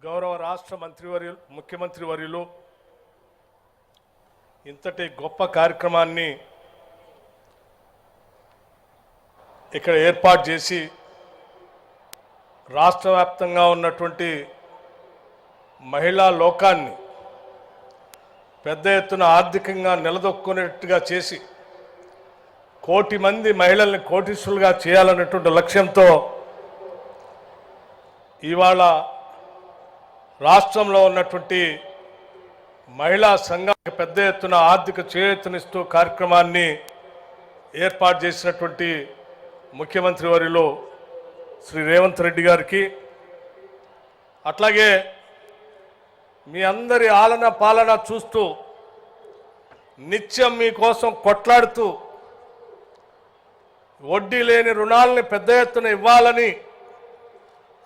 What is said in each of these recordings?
గౌరవ రాష్ట్ర ముఖ్యమంత్రి వర్యులు ఇంతటి గొప్ప కార్యక్రమాన్ని ఇక్కడ ఏర్పాటు చేసి రాష్ట్ర వ్యాప్తంగా ఉన్నటువంటి మహిళా లోకాన్ని పెద్ద ఎత్తున ఆర్థికంగా నిలదొక్కునేట్టుగా చేసి కోటి మంది మహిళల్ని కోటీశ్వరులుగా చేయాలన్నటువంటి లక్ష్యంతో ఇవాళ రాష్ట్రంలో ఉన్నటువంటి మహిళా సంఘాలకు పెద్ద ఎత్తున ఆర్థిక చేయూతనిస్తూ కార్యక్రమాన్ని ఏర్పాటు చేసినటువంటి ముఖ్యమంత్రి వర్యులు శ్రీ రేవంత్ రెడ్డి గారికి, అట్లాగే మీ అందరి ఆలన పాలన చూస్తూ నిత్యం మీకోసం కొట్లాడుతూ వడ్డీ లేని రుణాలని పెద్ద ఎత్తున ఇవ్వాలని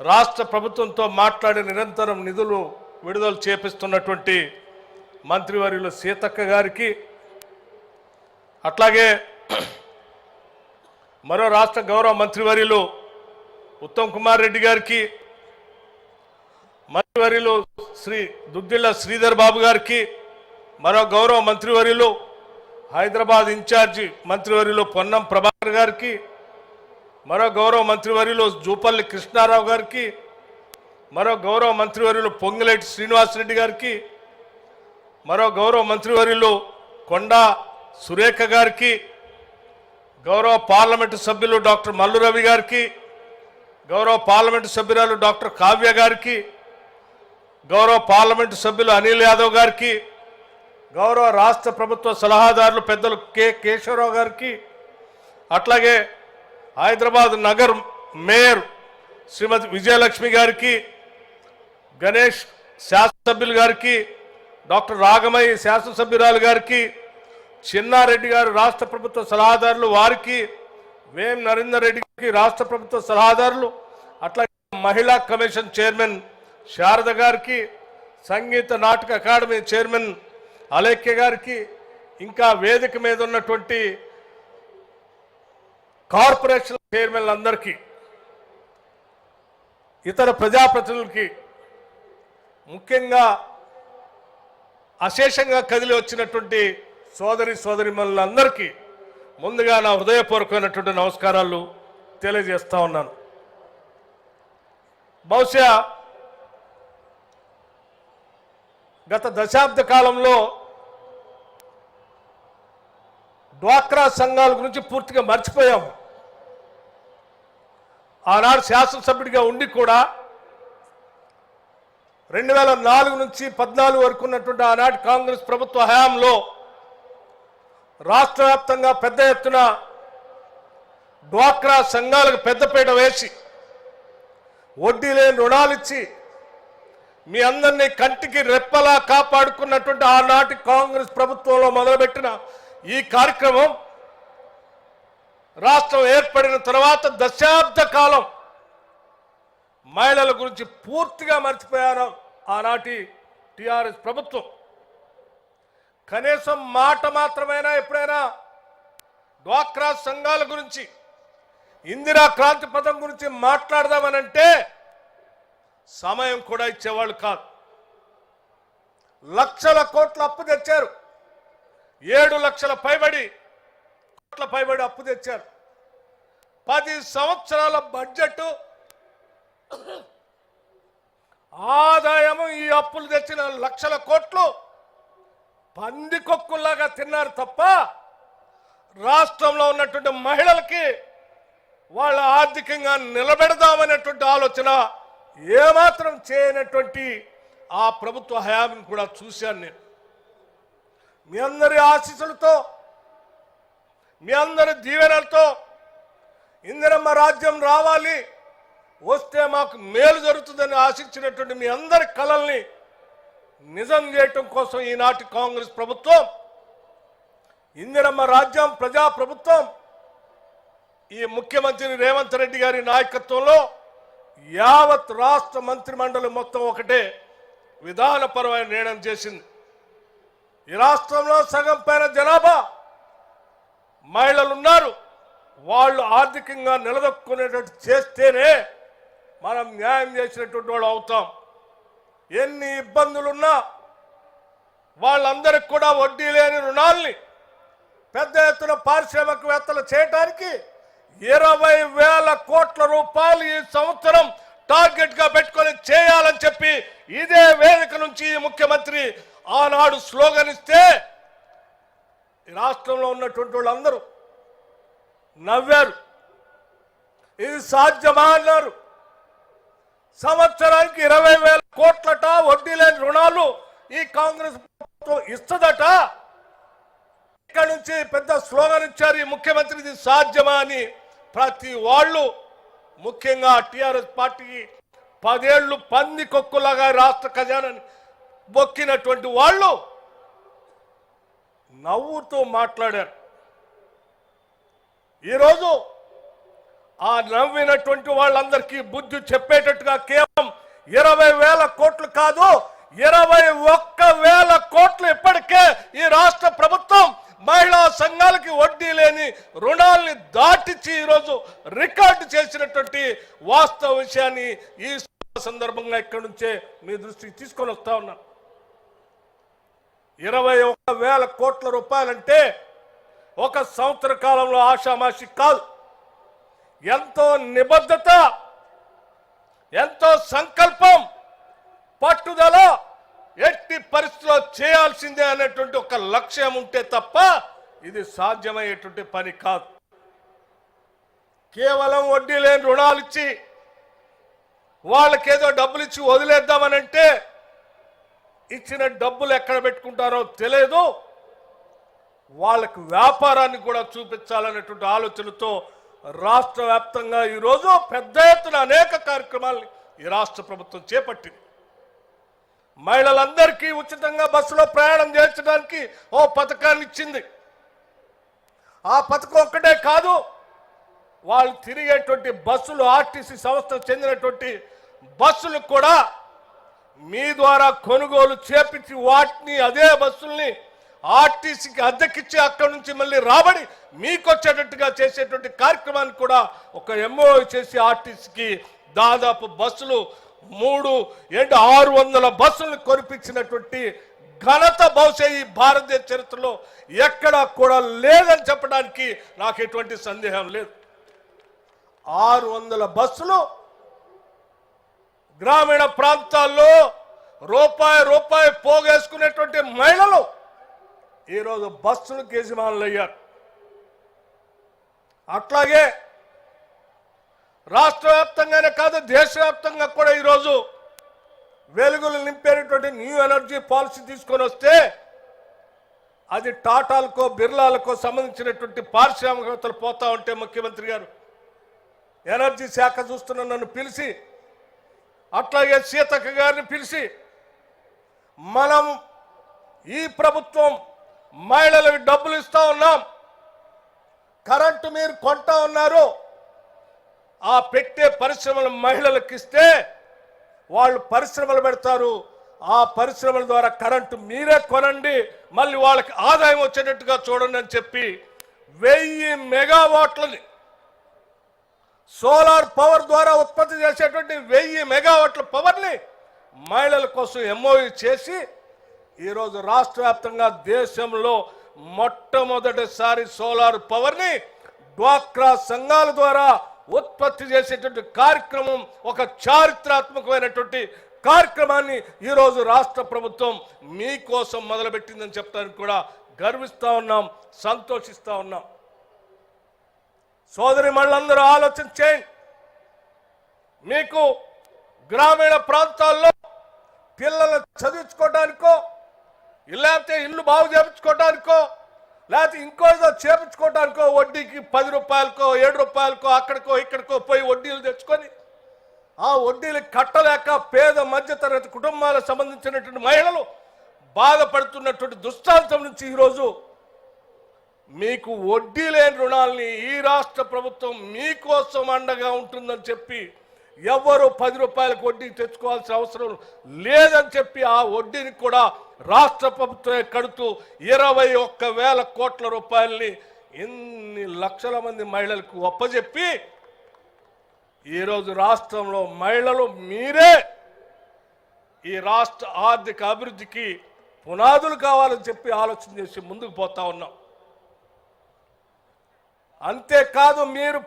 రాష్ట్ర ప్రభుత్వంతో మాట్లాడి నిరంతరం నిధులు విడుదల చేపిస్తున్నటువంటి మంత్రివర్యులు సీతక్క గారికి, అట్లాగే మరో రాష్ట్ర గౌరవ మంత్రివర్యులు ఉత్తమ్ కుమార్ రెడ్డి గారికి, మంత్రివర్యులు శ్రీ దుద్దిళ్ల శ్రీధర్ బాబు గారికి, మరో గౌరవ మంత్రివర్యులు హైదరాబాద్ ఇన్ఛార్జి మంత్రివర్యులు పొన్నం ప్రభాకర్ గారికి, మరో గౌరవ మంత్రివర్యులు జూపల్లి కృష్ణారావు గారికి, మరో గౌరవ మంత్రివర్యులు పొంగిలేటి శ్రీనివాసరెడ్డి గారికి, మరో గౌరవ మంత్రివర్యులు కొండా సురేఖ గారికి, గౌరవ పార్లమెంటు సభ్యులు డాక్టర్ మల్లు రవి గారికి, గౌరవ పార్లమెంటు సభ్యురాలు డాక్టర్ కావ్య గారికి, గౌరవ పార్లమెంటు సభ్యులు అనిల్ యాదవ్ గారికి, గౌరవ రాష్ట్ర ప్రభుత్వ సలహాదారులు పెద్దలు కె కేశవరావు గారికి, అట్లాగే హైదరాబాద్ నగర్ మేయర్ శ్రీమతి విజయలక్ష్మి గారికి, గణేష్ శాసనసభ్యులు గారికి, డాక్టర్ రాగమయ్య శాసనసభ్యురాలు గారికి, చిన్నారెడ్డి గారు రాష్ట్ర ప్రభుత్వ సలహాదారులు వారికి, వేం నరేందర్ రెడ్డికి రాష్ట్ర ప్రభుత్వ సలహాదారులు, అట్లాగే మహిళా కమిషన్ చైర్మన్ శారద గారికి, సంగీత నాటక అకాడమీ చైర్మన్ అలేఖ్య గారికి, ఇంకా వేదిక మీద ఉన్నటువంటి కార్పొరేషన్ చైర్మన్లందరికీ, ఇతర ప్రజాప్రతినిధులకి, ముఖ్యంగా అశేషంగా కదిలి వచ్చినటువంటి సోదరిమణులందరికీ ముందుగా నా హృదయపూర్వకమైనటువంటి నమస్కారాలు తెలియజేస్తా ఉన్నాను. బహుశా గత దశాబ్ద కాలంలో డ్వాక్రా సంఘాల గురించి పూర్తిగా మర్చిపోయాము. ఆనాడు శాసనసభ్యుడిగా ఉండి కూడా 2004 నుంచి 14 వరకు ఉన్నటువంటి ఆనాటి కాంగ్రెస్ ప్రభుత్వ హయాంలో రాష్ట్ర వ్యాప్తంగా పెద్ద ఎత్తున డ్వాక్రా సంఘాలకు పెద్దపీట వేసి వడ్డీ లేని రుణాలు ఇచ్చి మీ అందరినీ కంటికి రెప్పలా కాపాడుకున్నటువంటి ఆనాటి కాంగ్రెస్ ప్రభుత్వంలో మొదలుపెట్టిన ఈ కార్యక్రమం రాష్ట్రం ఏర్పడిన తర్వాత దశాబ్ద కాలం మహిళల గురించి పూర్తిగా మర్చిపోయారు ఆనాటి టిఆర్ఎస్ ప్రభుత్వం. కనీసం మాట మాత్రమైనా ఎప్పుడైనా డ్వాక్రా సంఘాల గురించి, ఇందిరా క్రాంతి పథకం గురించి మాట్లాడదామనంటే సమయం కూడా ఇచ్చేవాళ్ళు కాదు. లక్షల కోట్ల అప్పు తెచ్చారు, 7 లక్షల కోట్ల పైబడి అప్పు తెచ్చారు. 10 సంవత్సరాల బడ్జెట్ ఆదాయము ఈ అప్పులు తెచ్చిన లక్షల కోట్లు పందికొక్కుల్లాగా తిన్నారు తప్ప రాష్ట్రంలో ఉన్నటువంటి మహిళలకి వాళ్ళ ఆర్థికంగా నిలబెడదామనేటువంటి ఆలోచన ఏమాత్రం చేయనటువంటి ఆ ప్రభుత్వ హయాన్ని కూడా చూశాను నేను. మీ అందరి ఆశీస్సులతో, మీ అందరి దీవెనలతో ఇందిరమ్మ రాజ్యం రావాలి, వస్తే మాకు మేలు జరుగుతుందని ఆశించినటువంటి మీ అందరి కలల్ని నిజం చేయటం కోసం ఈనాటి కాంగ్రెస్ ప్రభుత్వం ఇందిరమ్మ రాజ్యం ప్రజా ప్రభుత్వం ఈ ముఖ్యమంత్రి రేవంత్ రెడ్డి గారి నాయకత్వంలో యావత్ రాష్ట్ర మంత్రిమండలి మొత్తం ఒకటే విధానపరమైన నిర్ణయం చేసింది. ఈ రాష్ట్రంలో సగం పైన జనాభా మహిళలు ఉన్నారు. వాళ్ళు ఆర్థికంగా నిలదొక్కునేటట్టు చేస్తేనే మనం న్యాయం చేసినటువంటి వాళ్ళు అవుతాం. ఎన్ని ఇబ్బందులున్నా వాళ్ళందరికీ కూడా వడ్డీ లేని రుణాల్ని పెద్ద ఎత్తున పారిశ్రామికవేత్తలు చేయడానికి 20,000 కోట్ల రూపాయలు ఈ సంవత్సరం టార్గెట్ గా పెట్టుకొని చేయాలని చెప్పి ఇదే వేదిక నుంచి ముఖ్యమంత్రి ఆనాడు స్లోగన్ ఇస్తే రాష్ట్రంలో ఉన్నటువంటి వాళ్ళందరూ నవ్వారు. ఇది సాధ్యమా అన్నారు. సంవత్సరానికి 20,000 కోట్లట వడ్డీ లేని రుణాలు ఈ కాంగ్రెస్ ప్రభుత్వం ఇస్తుందట. ఇక్కడ నుంచి పెద్ద స్లోగన్ ఇచ్చారు ఈ ముఖ్యమంత్రి. ఇది సాధ్యమా అని ప్రతి వాళ్ళు, ముఖ్యంగా టిఆర్ఎస్ పార్టీకి 10 ఏళ్లు పంది కొక్కులాగా రాష్ట్ర ఖజానాని బొక్కినటువంటి వాళ్ళు నవ్వుతూ మాట్లాడారు. ఈరోజు ఆ నవ్వినటువంటి వాళ్ళందరికీ బుద్ధి చెప్పేటట్టుగా కేవలం 20,000 కోట్లు కాదు, 21,000 కోట్లు ఇప్పటికే ఈ రాష్ట్ర ప్రభుత్వం మహిళా సంఘాలకి వడ్డీ లేని రుణాల్ని దాటించి ఈరోజు రికార్డు చేసినటువంటి వాస్తవ విషయాన్ని ఈ సందర్భంగా ఇక్కడి నుంచే మీ దృష్టికి తీసుకొని వస్తా ఉన్నాను. 21,000 కోట్ల రూపాయలంటే ఒక సంవత్సర కాలంలో ఆషామాషి కాదు. ఎంతో నిబద్ధత, ఎంతో సంకల్పం, పట్టుదల, ఎట్టి పరిస్థితుల్లో చేయాల్సిందే అనేటువంటి ఒక లక్ష్యం ఉంటే తప్ప ఇది సాధ్యమయ్యేటువంటి పని కాదు. కేవలం వడ్డీ లేని రుణాలు ఇచ్చి వాళ్ళకేదో డబ్బులు ఇచ్చి వదిలేద్దామనంటే ఇచ్చిన డబ్బులు ఎక్కడ పెట్టుకుంటారో తెలియదు. వాళ్ళకు వ్యాపారాన్ని కూడా చూపించాలనేటువంటి ఆలోచనతో రాష్ట్ర వ్యాప్తంగా ఈరోజు పెద్ద ఎత్తున అనేక కార్యక్రమాలను ఈ రాష్ట్ర ప్రభుత్వం చేపట్టింది. మహిళలందరికీ ఉచితంగా బస్సులో ప్రయాణం చేయించడానికి ఓ పథకాన్ని ఇచ్చింది. ఆ పథకం ఒక్కటే కాదు, వాళ్ళు తిరిగేటువంటి బస్సులు, ఆర్టీసీ సంస్థకు చెందినటువంటి బస్సులు కూడా మీ ద్వారా కొనుగోలు చేపించి వాటిని, అదే బస్సుల్ని ఆర్టీసీకి అద్దెకిచ్చి అక్కడి నుంచి మళ్ళీ రాబడి మీకు వచ్చేటట్టుగా చేసేటువంటి కార్యక్రమాన్ని కూడా ఒక ఎంఓ చేసి ఆర్టీసీకి దాదాపు బస్సులు 600 బస్సులను కొనిపించినటువంటి ఘనత బహుశా ఈ భారతదేశ చరిత్రలో ఎక్కడా కూడా లేదని చెప్పడానికి నాకు ఎటువంటి సందేహం లేదు. 600 బస్సులు గ్రామీణ ప్రాంతాల్లో రూపాయి పోగేసుకునేటువంటి మహిళలు ఈరోజు బస్సులకు యజమానులు అయ్యారు. అట్లాగే రాష్ట్ర వ్యాప్తంగానే కాదు, దేశవ్యాప్తంగా కూడా ఈరోజు వెలుగులు నింపేటటువంటి న్యూ ఎనర్జీ పాలసీ తీసుకొని వస్తే అది టాటాలకో బిర్లాలకో సంబంధించినటువంటి పారిశ్రామికవేత్తలు పోతా ఉంటే ముఖ్యమంత్రి గారు ఎనర్జీ శాఖ చూస్తున్న నన్ను పిలిచి, అట్లాగే సీతక్క గారిని పిలిచి, మనం ఈ ప్రభుత్వం మహిళలకు డబ్బులు ఇస్తా ఉన్నాం, కరెంటు మీరు కొంటా ఉన్నారు, ఆ పెట్టే పరిశ్రమలు మహిళలకు ఇస్తే వాళ్ళు పరిశ్రమలు పెడతారు, ఆ పరిశ్రమల ద్వారా కరెంటు మీరే కొనండి, మళ్ళీ వాళ్ళకి ఆదాయం వచ్చేటట్టుగా చూడండి అని చెప్పి 1000 మెగావాట్లని సోలార్ పవర్ ద్వారా ఉత్పత్తి చేసేటువంటి 1000 మెగావాట్ల పవర్ని మహిళల కోసం ఎంఓయూ చేసి ఈరోజు రాష్ట్ర వ్యాప్తంగా దేశంలో మొట్టమొదటిసారి సోలార్ పవర్ని డ్వాక్రా సంఘాల ద్వారా ఉత్పత్తి చేసేటువంటి కార్యక్రమం, ఒక చారిత్రాత్మకమైనటువంటి కార్యక్రమాన్ని ఈరోజు రాష్ట్ర ప్రభుత్వం మీకోసం మొదలుపెట్టిందని చెప్పడానికి కూడా గర్విస్తా ఉన్నాం, సంతోషిస్తా ఉన్నాం. సోదరి మళ్ళందరూ ఆలోచన చేయండి. మీకు గ్రామీణ ప్రాంతాల్లో పిల్లలు చదివించుకోవడానికో, లేకపోతే ఇల్లు బాగు చేయించుకోవడానికో, లేకపోతే ఇంకో ఏదో చేయించుకోవడానికో వడ్డీకి 10 రూపాయలకో 7 రూపాయలకో అక్కడికో ఇక్కడికో పోయి వడ్డీలు తెచ్చుకొని ఆ వడ్డీలు కట్టలేక పేద మధ్యతరగతి కుటుంబాలకు సంబంధించినటువంటి మహిళలు బాధపడుతున్నటువంటి దృష్టాంతం నుంచి ఈరోజు మీకు వడ్డీ లేని రుణాలని ఈ రాష్ట్ర ప్రభుత్వం మీకోసం అండగా ఉంటుందని చెప్పి ఎవరు 10 రూపాయలకు వడ్డీ తెచ్చుకోవాల్సిన అవసరం లేదని చెప్పి ఆ వడ్డీని కూడా రాష్ట్ర ప్రభుత్వమే కడుతూ 21,000 కోట్ల రూపాయలని ఎన్ని లక్షల మంది మహిళలకు ఒప్పజెప్పి ఈరోజు రాష్ట్రంలో మహిళలు మీరే ఈ రాష్ట్ర ఆర్థిక అభివృద్ధికి పునాదులు కావాలని చెప్పి ఆలోచన చేసి ముందుకు పోతా ఉన్నాం. అంతేకాదు, మీరు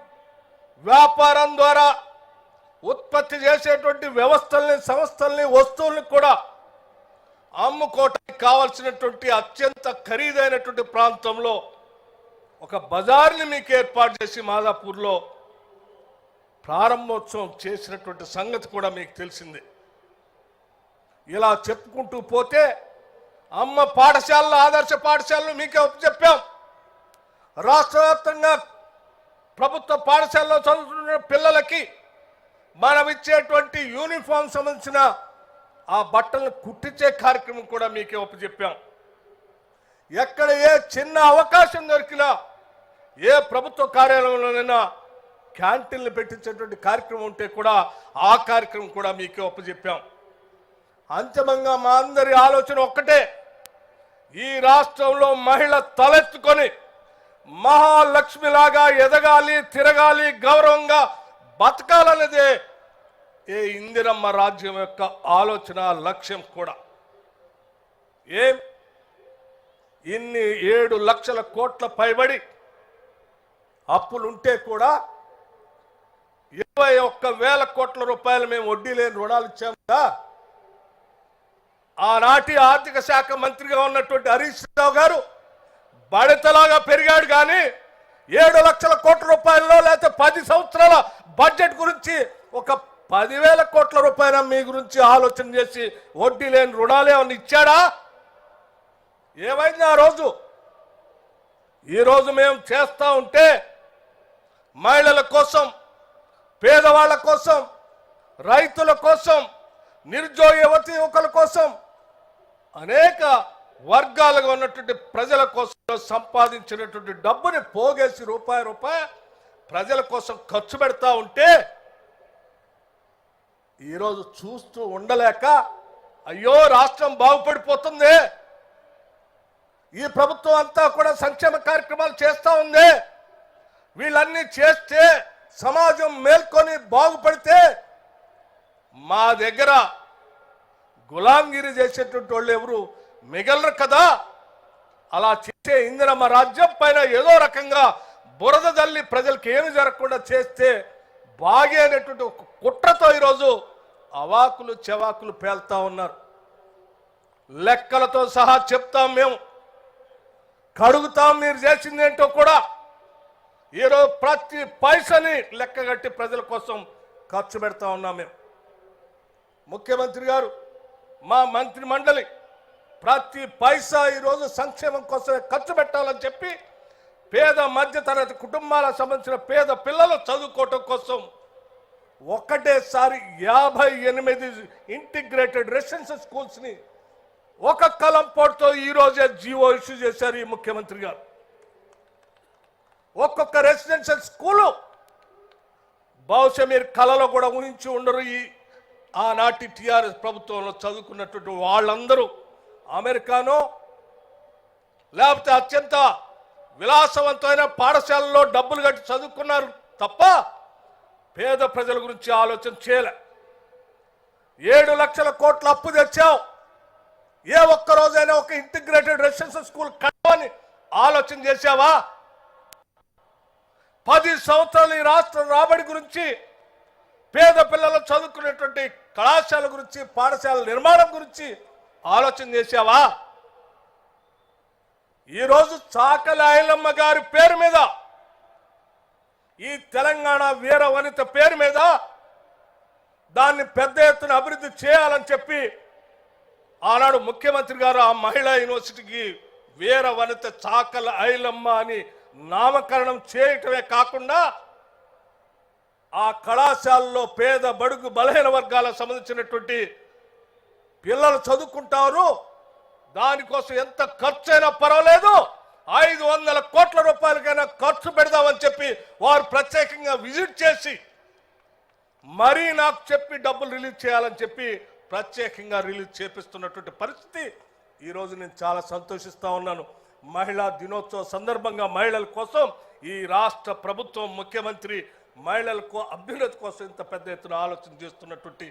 వ్యాపారం ద్వారా ఉత్పత్తి చేసేటువంటి వ్యవస్థల్ని, సంస్థల్ని, వస్తువుల్ని కూడా అమ్ముకోవటానికి కావాల్సినటువంటి అత్యంత ఖరీదైనటువంటి ప్రాంతంలో ఒక బజార్ని మీకు ఏర్పాటు చేసి మాదాపూర్లో ప్రారంభోత్సవం చేసినటువంటి సంగతి కూడా మీకు తెలిసిందే. ఇలా చెప్పుకుంటూ పోతే అమ్మ పాఠశాలలు, ఆదర్శ పాఠశాలలు మీకే చెప్పాం. రాష్ట్ర వ్యాప్తంగా ప్రభుత్వ పాఠశాలలో చదువుతున్న పిల్లలకి మనం ఇచ్చేటువంటి యూనిఫామ్ సంబంధించిన ఆ బట్టలను కుట్టించే కార్యక్రమం కూడా మీకే చెప్పాం. ఎక్కడ ఏ చిన్న అవకాశం దొరికినా, ఏ ప్రభుత్వ కార్యాలయంలోనైనా క్యాంటీన్లు పెట్టించేటువంటి కార్యక్రమం ఉంటే కూడా ఆ కార్యక్రమం కూడా మీకే చెప్పాం. అంతిమంగా మా అందరి ఆలోచన ఒక్కటే, ఈ రాష్ట్రంలో మహిళ తలెత్తుకొని మహాలక్ష్మిలాగా ఎదగాలి, తిరగాలి, గౌరవంగా బతకాలనేదే ఏ ఇందిరమ్మ రాజ్యం యొక్క ఆలోచన, లక్ష్యం కూడా. ఇన్ని 7 లక్షల కోట్ల పైబడి అప్పులుంటే కూడా 21,000 కోట్ల రూపాయలు మేము వడ్డీ లేని రుణాలు ఇచ్చాము కదా. ఆనాటి ఆర్థిక శాఖ మంత్రిగా ఉన్నటువంటి హరీష్ రావు గారు బడతలాగా పెరిగాడు, కానీ 7 లక్షల కోట్ల రూపాయల్లో లేకపోతే 10 సంవత్సరాల బడ్జెట్ గురించి ఒక 10,000 కోట్ల రూపాయల మీ గురించి ఆలోచన చేసి వడ్డీ లేని రుణాలు ఏమన్నా ఇచ్చాడా? ఏమైంది ఆ రోజు? ఈరోజు మేము చేస్తూ ఉంటే మహిళల కోసం, పేదవాళ్ల కోసం, రైతుల కోసం, నిరుద్యోగ యువతి యువకుల కోసం, అనేక వర్గాలుగా ఉన్నటువంటి ప్రజల కోసం సంపాదించినటువంటి డబ్బుని పోగేసి రూపాయి ప్రజల కోసం ఖర్చు పెడతా ఉంటే ఈరోజు చూస్తూ ఉండలేక, అయ్యో రాష్ట్రం బాగుపడిపోతుంది, ఈ ప్రభుత్వం అంతా కూడా సంక్షేమ కార్యక్రమాలు చేస్తూ ఉంది, వీళ్ళన్నీ చేస్తే సమాజం మేల్కొని బాగుపడితే మా దగ్గర గులాంగిరి చేసేటువంటి వాళ్ళు ఎవరు మిగలరు కదా. అలా చేసే ఇందిరమ్మ రాజ్యం పైన ఏదో రకంగా బురద జల్లి ప్రజలకు ఏమి జరగకుండా చేస్తే బాగే అనేటువంటి ఒక కుట్రతో ఈరోజు అవాకులు చెవాకులు పేల్తా ఉన్నారు. లెక్కలతో సహా చెప్తాం, మేము కడుగుతాం, మీరు చేసింది ఏంటో కూడా. ఈరోజు ప్రతి పైసని లెక్కగట్టి ప్రజల కోసం ఖర్చు పెడతా ఉన్నాం మేము. ముఖ్యమంత్రి గారు, మా మంత్రి మండలి ప్రతి పైసా ఈరోజు సంక్షేమం కోసమే ఖర్చు పెట్టాలని చెప్పి పేద మధ్యతరగతి కుటుంబాలకు సంబంధించిన పేద పిల్లలు చదువుకోవటం కోసం ఒకటేసారి 58 ఇంటిగ్రేటెడ్ రెసిడెన్షియల్ స్కూల్స్ని ఒక కలంపోటుతో ఈరోజే జీవో ఇష్యూ చేశారు ఈ ముఖ్యమంత్రి గారు. ఒక్కొక్క రెసిడెన్షియల్ స్కూలు బహుశా మీరు కళలో కూడా ఊహించి ఉండరు. ఈ ఆనాటి టీఆర్ఎస్ ప్రభుత్వంలో చదువుకున్నటువంటి వాళ్ళందరూ అమెరికానో లేకపోతే అత్యంత విలాసవంతమైన పాఠశాలలో డబ్బులు కట్టి చదువుకున్నారు తప్ప పేద ప్రజల గురించి ఆలోచన చేయలే. 7 లక్షల కోట్ల అప్పు తెచ్చావు, ఏ ఒక్క రోజైనా ఒక ఇంటిగ్రేటెడ్ రెసిడెన్షియల్ స్కూల్ కట్టమని ఆలోచన చేశావా? 10 సంవత్సరాలు ఈ రాష్ట్ర రాబడి గురించి, పేద పిల్లలు చదువుకునేటువంటి కళాశాల గురించి, పాఠశాల నిర్మాణం గురించి ఆలోచన చేశావా? ఈరోజు చాకలి ఐలమ్మ గారి పేరు మీద, ఈ తెలంగాణ వీర వనిత పేరు మీద దాన్ని పెద్ద ఎత్తున అభివృద్ధి చేయాలని చెప్పి ఆనాడు ముఖ్యమంత్రి గారు ఆ మహిళా యూనివర్సిటీకి వీర వనిత చాకలి ఐలమ్మ అని నామకరణం చేయటమే కాకుండా ఆ కళాశాలలో పేద బడుగు బలహీన వర్గాలకు సంబంధించినటువంటి పిల్లలు చదువుకుంటారు, దానికోసం ఎంత ఖర్చు అయినా పర్వాలేదు 500 కోట్ల రూపాయలకైనా ఖర్చు పెడదామని చెప్పి వారు ప్రత్యేకంగా విజిట్ చేసి మరీ నాకు చెప్పి డబ్బులు రిలీజ్ చేయాలని చెప్పి ప్రత్యేకంగా రిలీజ్ చేపిస్తున్నటువంటి పరిస్థితి ఈరోజు నేను చాలా సంతోషిస్తా ఉన్నాను. మహిళా దినోత్సవ సందర్భంగా మహిళల కోసం ఈ రాష్ట్ర ప్రభుత్వం, ముఖ్యమంత్రి మహిళలకు అభ్యున్నతి కోసం ఇంత పెద్ద ఎత్తున ఆలోచన చేస్తున్నటువంటి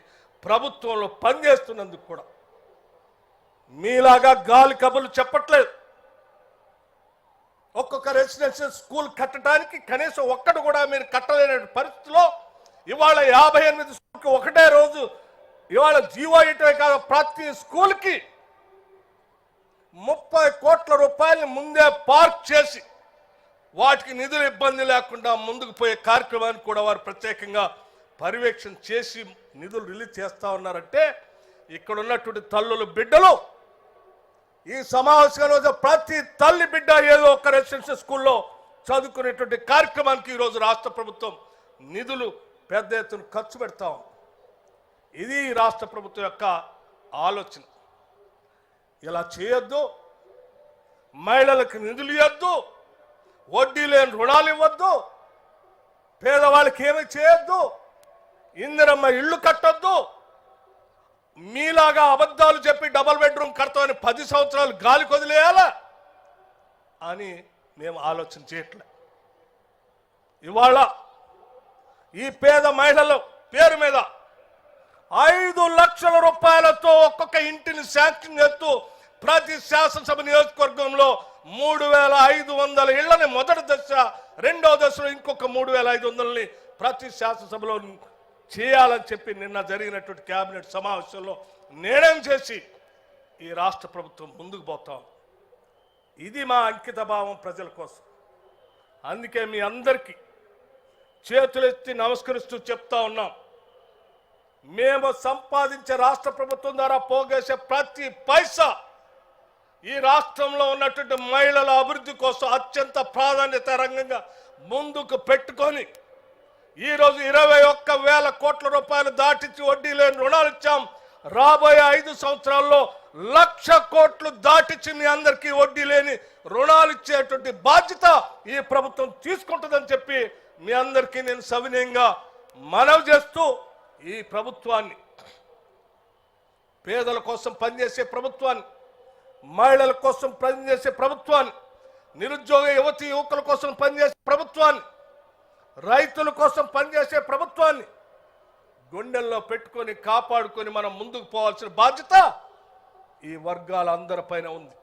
ప్రభుత్వంలో పనిచేస్తున్నందుకు కూడా మీలాగా గాలి కబుర్లు చెప్పట్లేదు. ఒక్కొక్క రెసిడెన్షియల్ స్కూల్ కట్టడానికి కనీసం ఒక్కటి కూడా మీరు కట్టలేని పరిస్థితిలో ఇవాళ 58 స్కూల్కి ఒకటే రోజు ఇవాళ జీవో ఇటమే కాదు, ప్రతి స్కూల్కి 30 కోట్ల రూపాయలు ముందే పార్క్ చేసి వాటికి నిధులు ఇబ్బంది లేకుండా ముందుకు పోయే కార్యక్రమాన్ని కూడా వారు ప్రత్యేకంగా పర్యవేక్షణ చేసి నిధులు రిలీజ్ చేస్తా ఉన్నారంటే ఇక్కడ ఉన్నటువంటి తల్లులు బిడ్డలు ఈ సమావేశంలో ప్రతి తల్లి బిడ్డ ఏదో ఒక రెసిడెన్షియల్ స్కూల్లో చదువుకునేటువంటి కార్యక్రమానికి ఈరోజు రాష్ట్ర ప్రభుత్వం నిధులు పెద్ద ఎత్తున ఖర్చు పెడతా ఉంది. ఇది రాష్ట్ర ప్రభుత్వం యొక్క ఆలోచన. ఇలా చేయొద్దు, మహిళలకు నిధులు ఇవ్వద్దు, వడ్డీ లేని రుణాలు ఇవ్వద్దు, పేదవాళ్ళకి ఏమీ చేయొద్దు, ఇందిరమ్మ ఇళ్ళు కట్టొద్దు, మీలాగా అబద్ధాలు చెప్పి డబుల్ బెడ్రూమ్ కడతామని 10 సంవత్సరాలు గాలి కొదిలేయాలా అని మేము ఆలోచన చేయట్లే. ఇవాళ ఈ పేద మహిళల పేరు మీద 5 లక్షల రూపాయలతో ఒక్కొక్క ఇంటిని శాంక్షన్ చేస్తూ ప్రతి శాసనసభ నియోజకవర్గంలో 3,500 ఇళ్లని మొదటి దశ, రెండో దశలో ఇంకొక 3,500ని ప్రతి శాసనసభలో చేయాలని చెప్పి నిన్న జరిగినటువంటి కేబినెట్ సమావేశంలో నిర్ణయం చేసి ఈ రాష్ట్ర ప్రభుత్వం ముందుకు పోతాం. ఇది మా అంకిత భావం ప్రజల కోసం. అందుకే మీ అందరికీ చేతులెత్తి నమస్కరిస్తూ చెప్తా ఉన్నాం, మేము సంపాదించే రాష్ట్ర ప్రభుత్వం ద్వారా పోగేసే ప్రతి పైసా ఈ రాష్ట్రంలో ఉన్నటువంటి మహిళల అభివృద్ధి కోసం అత్యంత ప్రాధాన్యత రంగంగా ముందుకు పెట్టుకొని ఈరోజు 21,000 కోట్ల రూపాయలు దాటించి వడ్డీ లేని రుణాలు ఇచ్చాం. రాబోయే 5 సంవత్సరాల్లో 1,00,000 కోట్లు దాటించి మీ అందరికీ వడ్డీ లేని రుణాలు ఇచ్చేటువంటి బాధ్యత ఈ ప్రభుత్వం తీసుకుంటుందని చెప్పి మీ అందరికీ నేను సవినయంగా మనవి చేస్తూ ఈ ప్రభుత్వాన్ని, పేదల కోసం పనిచేసే ప్రభుత్వాన్ని, మహిళల కోసం పనిచేసే ప్రభుత్వాన్ని, నిరుద్యోగ యువతి యువకుల కోసం పనిచేసే ప్రభుత్వాన్ని, రైతుల కోసం పనిచేసే ప్రభుత్వాన్ని గుండెల్లో పెట్టుకొని కాపాడుకొని మనం ముందుకు పోవాల్సిన బాధ్యత ఈ వర్గాలందరిపైన ఉంది.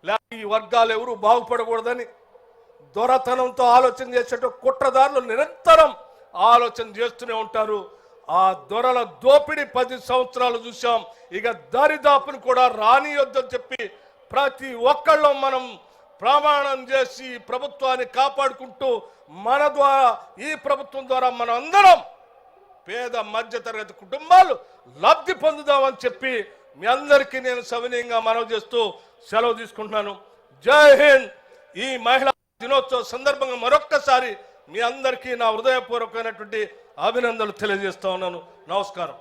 లేకపోతే ఈ వర్గాలు ఎవరు బాగుపడకూడదని దొరతనంతో ఆలోచన చేసేట కుట్రదారులు నిరంతరం ఆలోచన చేస్తూనే ఉంటారు. ఆ దొరల దోపిడీ 10 సంవత్సరాలు చూసాం. ఇక దరిదాపును కూడా రానియొద్దని చెప్పి ప్రతి ఒక్కళ్ళం మనం ప్రమాణం చేసి ప్రభుత్వాన్ని కాపాడుకుంటూ మన ద్వారా, ఈ ప్రభుత్వం ద్వారా మనం అందరం పేద మధ్యతరగతి కుటుంబాలు లబ్ధి పొందుదామని చెప్పి మీ అందరికీ నేను సవినయంగా మనవి చేస్తూ సెలవు తీసుకుంటున్నాను. జై హింద్. ఈ మహిళా దినోత్సవ సందర్భంగా మరొక్కసారి మీ అందరికీ నా హృదయపూర్వకమైనటువంటి అభినందనలు తెలియజేస్తా ఉన్నాను. నమస్కారం.